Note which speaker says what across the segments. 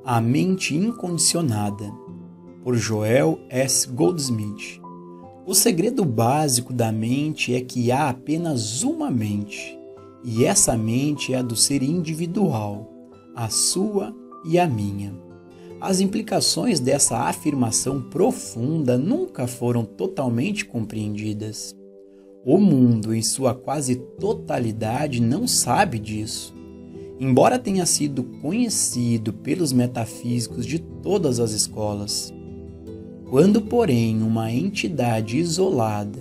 Speaker 1: A Mente Incondicionada, por Joel S. Goldsmith. O segredo básico da mente é que há apenas uma mente, e essa mente é a do ser individual, a sua e a minha. As implicações dessa afirmação profunda nunca foram totalmente compreendidas. O mundo, em sua quase totalidade, não sabe disso. Embora tenha sido conhecido pelos metafísicos de todas as escolas. Quando, porém, uma entidade isolada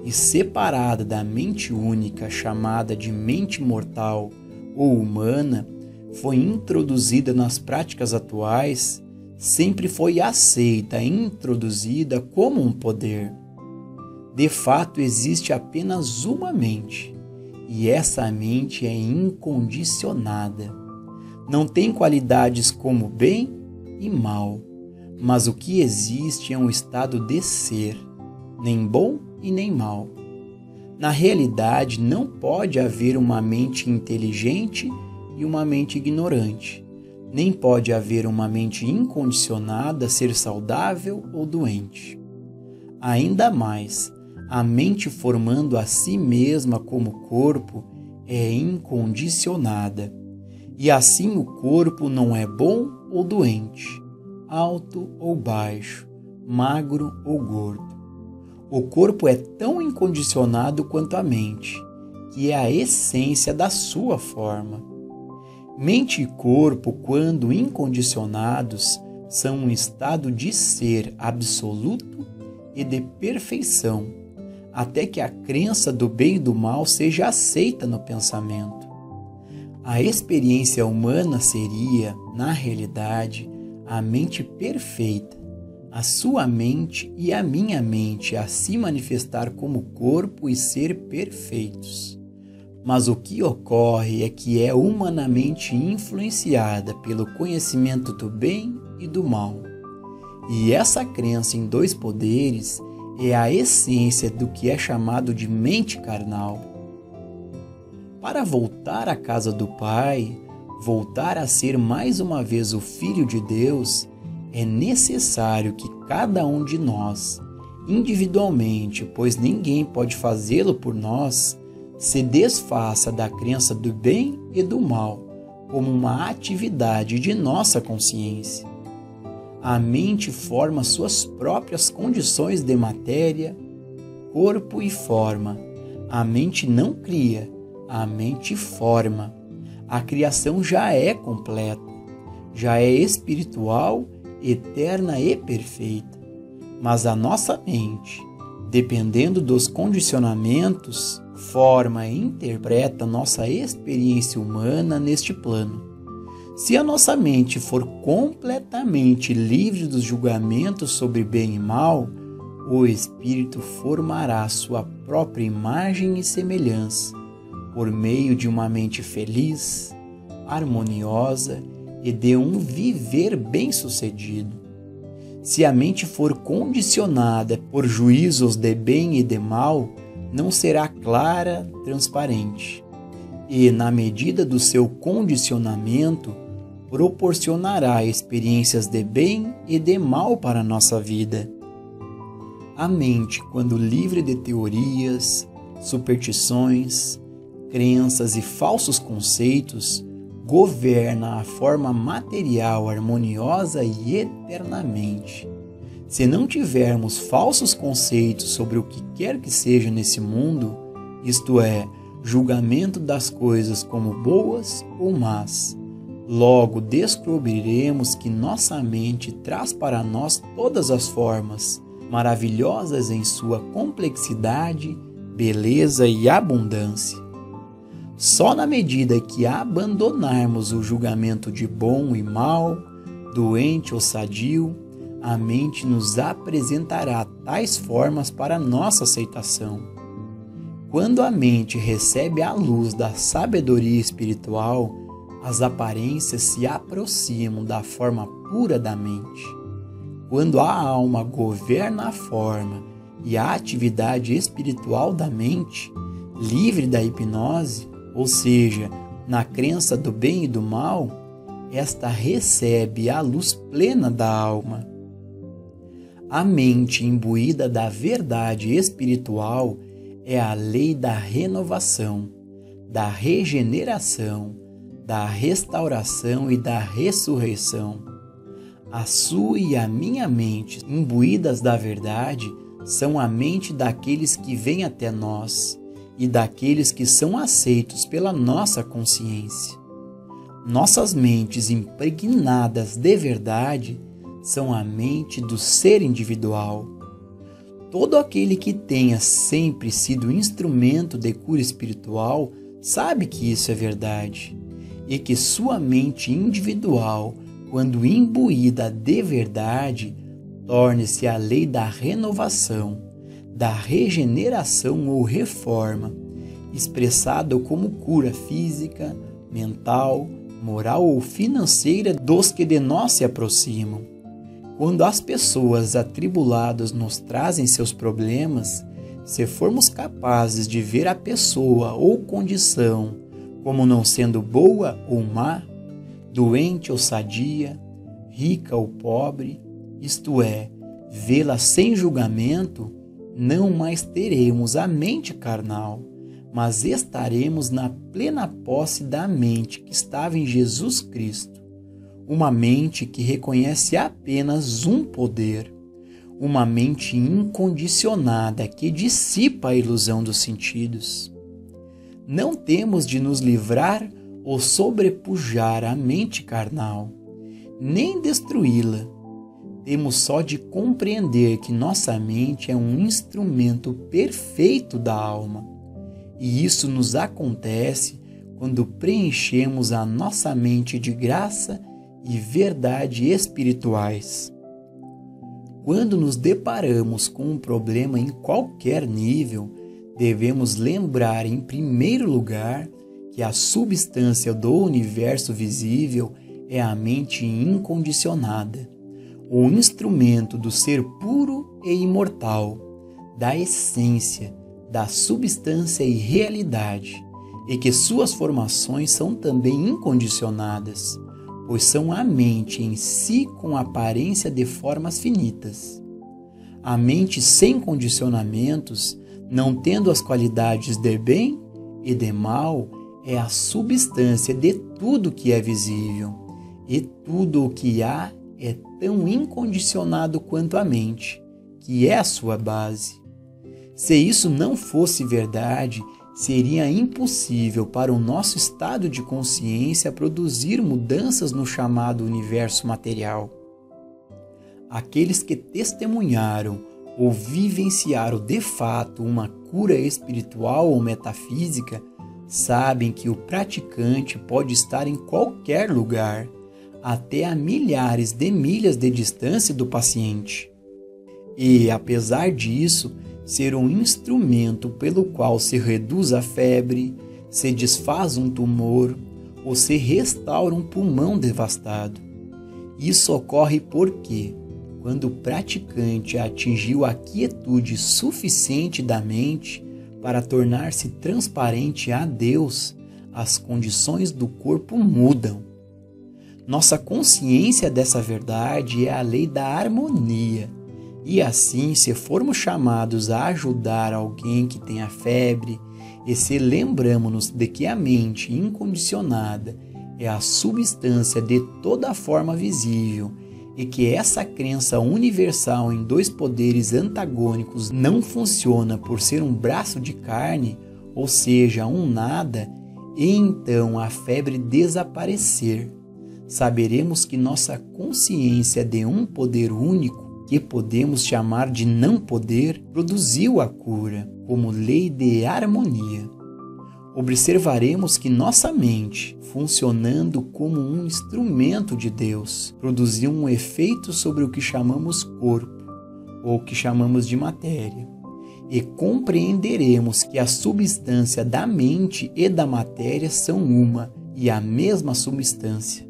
Speaker 1: e separada da mente única, chamada de mente mortal ou humana, foi introduzida nas práticas atuais, sempre foi aceita e introduzida como um poder. De fato, existe apenas uma mente. E essa mente é incondicionada. Não tem qualidades como bem e mal, mas o que existe é um estado de ser, nem bom e nem mal. Na realidade, não pode haver uma mente inteligente e uma mente ignorante. Nem pode haver uma mente incondicionada ser saudável ou doente. Ainda mais, a mente formando a si mesma como corpo é incondicionada, e assim o corpo não é bom ou doente, alto ou baixo, magro ou gordo. O corpo é tão incondicionado quanto a mente, que é a essência da sua forma. Mente e corpo, quando incondicionados, são um estado de ser absoluto e de perfeição, até que a crença do bem e do mal seja aceita no pensamento. A experiência humana seria, na realidade, a mente perfeita, a sua mente e a minha mente a se manifestar como corpo e ser perfeitos. Mas o que ocorre é que é humanamente influenciada pelo conhecimento do bem e do mal. E essa crença em dois poderes é a essência do que é chamado de mente carnal. Para voltar à casa do Pai, voltar a ser mais uma vez o Filho de Deus, é necessário que cada um de nós, individualmente, pois ninguém pode fazê-lo por nós, se desfaça da crença do bem e do mal como uma atividade de nossa consciência. A mente forma suas próprias condições de matéria, corpo e forma. A mente não cria, a mente forma. A criação já é completa, já é espiritual, eterna e perfeita. Mas a nossa mente, dependendo dos condicionamentos, forma e interpreta nossa experiência humana neste plano. Se a nossa mente for completamente livre dos julgamentos sobre bem e mal, o Espírito formará sua própria imagem e semelhança, por meio de uma mente feliz, harmoniosa e de um viver bem-sucedido. Se a mente for condicionada por juízos de bem e de mal, não será clara, transparente. E, na medida do seu condicionamento, proporcionará experiências de bem e de mal para a nossa vida. A mente, quando livre de teorias, superstições, crenças e falsos conceitos, governa a forma material harmoniosa e eternamente. Se não tivermos falsos conceitos sobre o que quer que seja nesse mundo, isto é, julgamento das coisas como boas ou más, logo descobriremos que nossa mente traz para nós todas as formas, maravilhosas em sua complexidade, beleza e abundância. Só na medida que abandonarmos o julgamento de bom e mal, doente ou sadio, a mente nos apresentará tais formas para nossa aceitação. Quando a mente recebe a luz da sabedoria espiritual, as aparências se aproximam da forma pura da mente. Quando a alma governa a forma e a atividade espiritual da mente, livre da hipnose, ou seja, na crença do bem e do mal, esta recebe a luz plena da alma. A mente imbuída da verdade espiritual é a lei da renovação, da regeneração, da restauração e da ressurreição. A sua e a minha mente, imbuídas da verdade, são a mente daqueles que vêm até nós e daqueles que são aceitos pela nossa consciência. Nossas mentes impregnadas de verdade são a mente do ser individual. Todo aquele que tenha sempre sido instrumento de cura espiritual sabe que isso é verdade e que sua mente individual, quando imbuída de verdade, torne-se a lei da renovação, da regeneração ou reforma, expressado como cura física, mental, moral ou financeira dos que de nós se aproximam. Quando as pessoas atribuladas nos trazem seus problemas, se formos capazes de ver a pessoa ou condição como não sendo boa ou má, doente ou sadia, rica ou pobre, isto é, vê-la sem julgamento, não mais teremos a mente carnal, mas estaremos na plena posse da mente que estava em Jesus Cristo. Uma mente que reconhece apenas um poder, uma mente incondicionada que dissipa a ilusão dos sentidos. Não temos de nos livrar ou sobrepujar a mente carnal, nem destruí-la. Temos só de compreender que nossa mente é um instrumento perfeito da alma, e isso nos acontece quando preenchemos a nossa mente de graça e verdade espirituais. Quando nos deparamos com um problema em qualquer nível, devemos lembrar em primeiro lugar que a substância do universo visível é a mente incondicionada, o instrumento do ser puro e imortal, da essência, da substância e realidade, e que suas formações são também incondicionadas, pois são a mente em si com aparência de formas finitas. A mente sem condicionamentos, não tendo as qualidades de bem e de mal, é a substância de tudo que é visível, e tudo o que há é tão incondicionado quanto a mente, que é a sua base. Se isso não fosse verdade, seria impossível para o nosso estado de consciência produzir mudanças no chamado universo material. Aqueles que testemunharam ou vivenciaram de fato uma cura espiritual ou metafísica sabem que o praticante pode estar em qualquer lugar, até a milhares de milhas de distância do paciente. E, apesar disso, ser um instrumento pelo qual se reduz a febre, se desfaz um tumor ou se restaura um pulmão devastado. Isso ocorre porque, quando o praticante atingiu a quietude suficiente da mente para tornar-se transparente a Deus, as condições do corpo mudam. Nossa consciência dessa verdade é a lei da harmonia. E assim, se formos chamados a ajudar alguém que tenha febre, e se lembramos-nos de que a mente incondicionada é a substância de toda a forma visível, e que essa crença universal em dois poderes antagônicos não funciona por ser um braço de carne, ou seja, um nada, e então a febre desaparecer, saberemos que nossa consciência de um poder único, que podemos chamar de não poder, produziu a cura, como lei de harmonia. Observaremos que nossa mente, funcionando como um instrumento de Deus, produziu um efeito sobre o que chamamos corpo, ou que chamamos de matéria, e compreenderemos que a substância da mente e da matéria são uma e a mesma substância.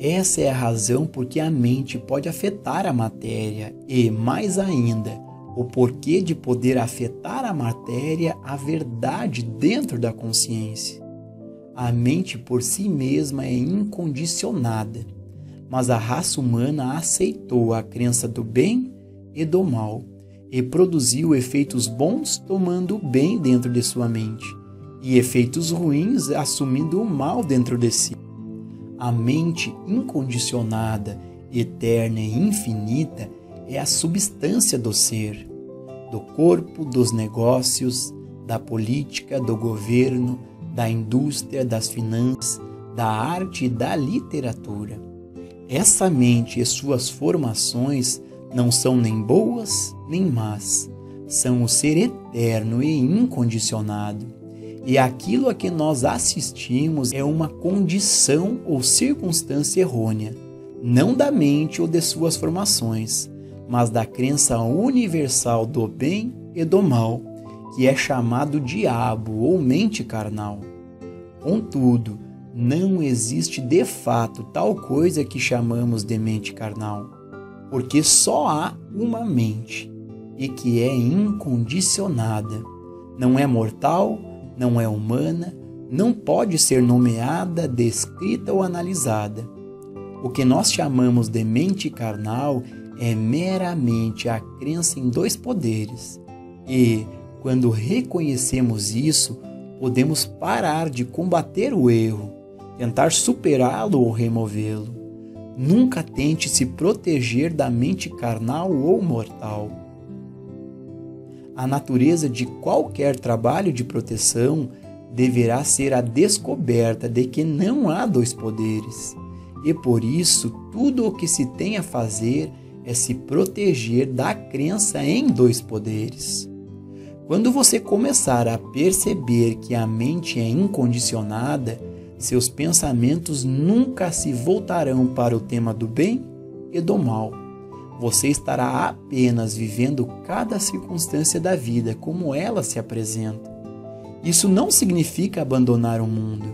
Speaker 1: Essa é a razão por que a mente pode afetar a matéria e, mais ainda, o porquê de poder afetar a matéria a verdade dentro da consciência. A mente por si mesma é incondicionada, mas a raça humana aceitou a crença do bem e do mal e produziu efeitos bons tomando o bem dentro de sua mente e efeitos ruins assumindo o mal dentro de si. A mente incondicionada, eterna e infinita é a substância do ser, do corpo, dos negócios, da política, do governo, da indústria, das finanças, da arte e da literatura. Essa mente e suas formações não são nem boas nem más, são o ser eterno e incondicionado. E aquilo a que nós assistimos é uma condição ou circunstância errônea, não da mente ou de suas formações, mas da crença universal do bem e do mal, que é chamado diabo ou mente carnal. Contudo, não existe de fato tal coisa que chamamos de mente carnal, porque só há uma mente, e que é incondicionada. Não é mortal, não é humana, não pode ser nomeada, descrita ou analisada. O que nós chamamos de mente carnal é meramente a crença em dois poderes. E, quando reconhecemos isso, podemos parar de combater o erro, tentar superá-lo ou removê-lo. Nunca tente se proteger da mente carnal ou mortal. A natureza de qualquer trabalho de proteção deverá ser a descoberta de que não há dois poderes. E por isso, tudo o que se tem a fazer é se proteger da crença em dois poderes. Quando você começar a perceber que a mente é incondicionada, seus pensamentos nunca se voltarão para o tema do bem e do mal. Você estará apenas vivendo cada circunstância da vida como ela se apresenta. Isso não significa abandonar o mundo.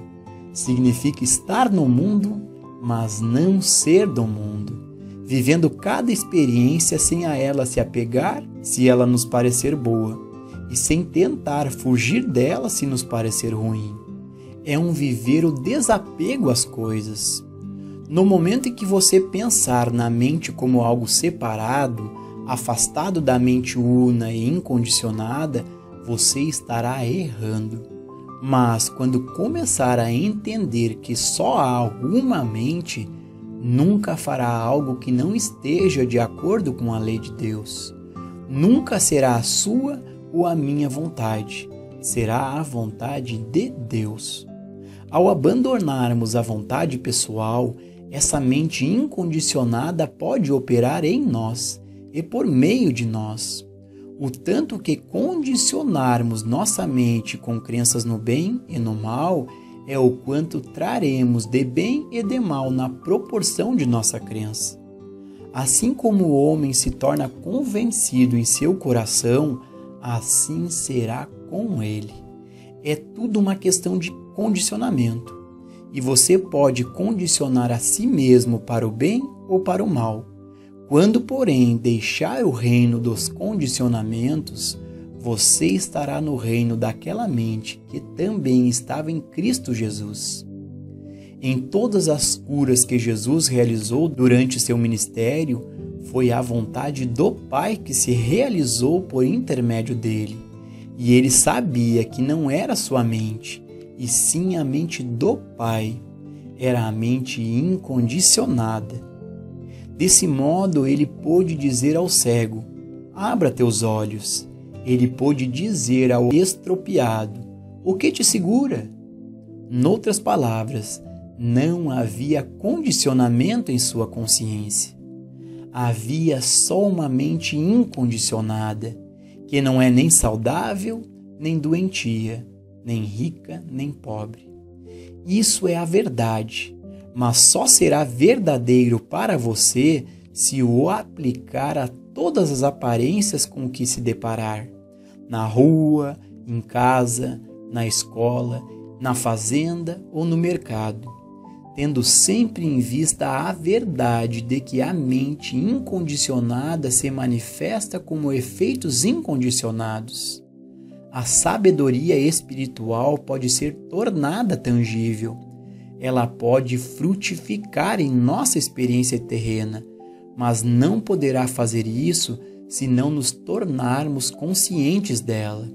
Speaker 1: Significa estar no mundo, mas não ser do mundo. Vivendo cada experiência sem a ela se apegar, se ela nos parecer boa, e sem tentar fugir dela se nos parecer ruim. É um viver o desapego às coisas. No momento em que você pensar na mente como algo separado, afastado da mente una e incondicionada, você estará errando. Mas quando começar a entender que só há uma mente, nunca fará algo que não esteja de acordo com a lei de Deus. Nunca será a sua ou a minha vontade, será a vontade de Deus. Ao abandonarmos a vontade pessoal, essa mente incondicionada pode operar em nós e por meio de nós. O tanto que condicionarmos nossa mente com crenças no bem e no mal é o quanto traremos de bem e de mal na proporção de nossa crença. Assim como o homem se torna convencido em seu coração, assim será com ele. É tudo uma questão de condicionamento. E você pode condicionar a si mesmo para o bem ou para o mal. Quando, porém, deixar o reino dos condicionamentos, você estará no reino daquela mente que também estava em Cristo Jesus. Em todas as curas que Jesus realizou durante seu ministério, foi a vontade do Pai que se realizou por intermédio dele. E ele sabia que não era sua mente, e sim a mente do Pai. Era a mente incondicionada. Desse modo, ele pôde dizer ao cego: abra teus olhos. Ele pôde dizer ao estropiado: o que te segura? Noutras palavras, não havia condicionamento em sua consciência. Havia só uma mente incondicionada, que não é nem saudável, nem doentia, nem rica, nem pobre. Isso é a verdade, mas só será verdadeiro para você se o aplicar a todas as aparências com que se deparar, na rua, em casa, na escola, na fazenda ou no mercado, tendo sempre em vista a verdade de que a mente incondicionada se manifesta como efeitos incondicionados. a sabedoria espiritual pode ser tornada tangível. Ela pode frutificar em nossa experiência terrena, mas não poderá fazer isso se não nos tornarmos conscientes dela.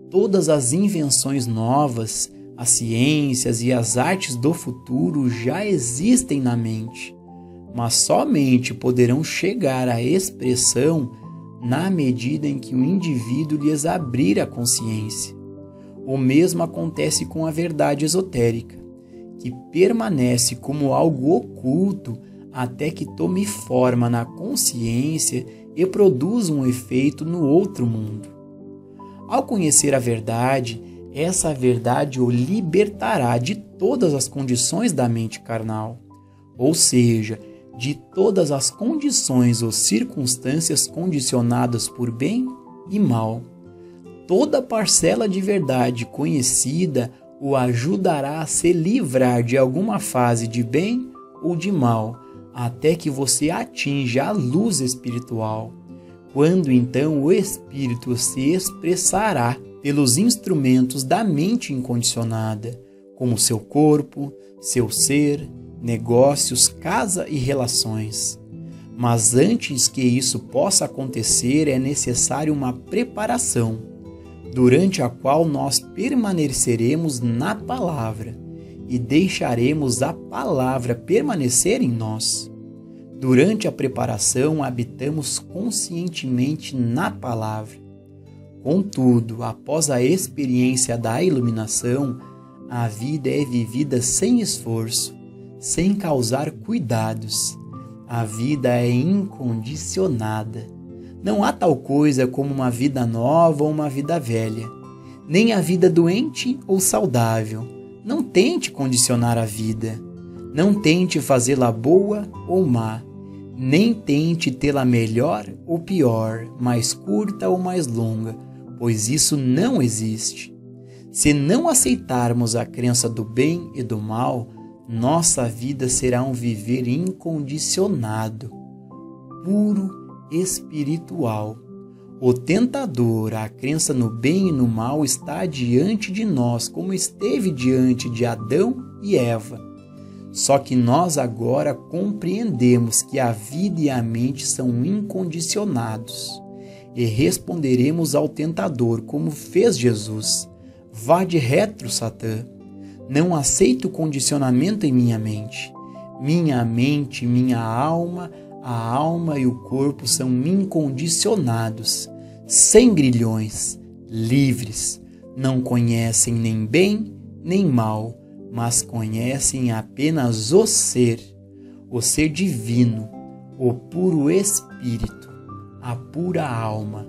Speaker 1: Todas as invenções novas, as ciências e as artes do futuro já existem na mente, mas somente poderão chegar à expressão na medida em que o indivíduo lhes abrir a consciência. O mesmo acontece com a verdade esotérica, que permanece como algo oculto até que tome forma na consciência e produza um efeito no outro mundo. Ao conhecer a verdade, essa verdade o libertará de todas as condições da mente carnal, ou seja, de todas as condições ou circunstâncias condicionadas por bem e mal. Toda parcela de verdade conhecida o ajudará a se livrar de alguma fase de bem ou de mal, até que você atinja a luz espiritual, quando então o espírito se expressará pelos instrumentos da mente incondicionada, como seu corpo, seu ser, negócios, casa e relações. Mas antes que isso possa acontecer, é necessário uma preparação, durante a qual nós permaneceremos na palavra e deixaremos a palavra permanecer em nós. Durante a preparação, habitamos conscientemente na palavra. Contudo, após a experiência da iluminação, a vida é vivida sem esforço, sem causar cuidados. A vida é incondicionada. Não há tal coisa como uma vida nova ou uma vida velha, nem a vida doente ou saudável. Não tente condicionar a vida. Não tente fazê-la boa ou má. Nem tente tê-la melhor ou pior, mais curta ou mais longa, pois isso não existe. Se não aceitarmos a crença do bem e do mal, nossa vida será um viver incondicionado, puro, espiritual. O tentador, a crença no bem e no mal, está diante de nós, como esteve diante de Adão e Eva. Só que nós agora compreendemos que a vida e a mente são incondicionados e responderemos ao tentador como fez Jesus: vá de retro, Satã. Não aceito condicionamento em minha mente. Minha mente, minha alma, a alma e o corpo são incondicionados, sem grilhões, livres. Não conhecem nem bem nem mal, mas conhecem apenas o ser divino, o puro espírito, a pura alma,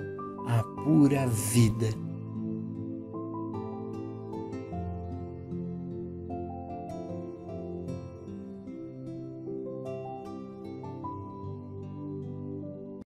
Speaker 1: a pura vida.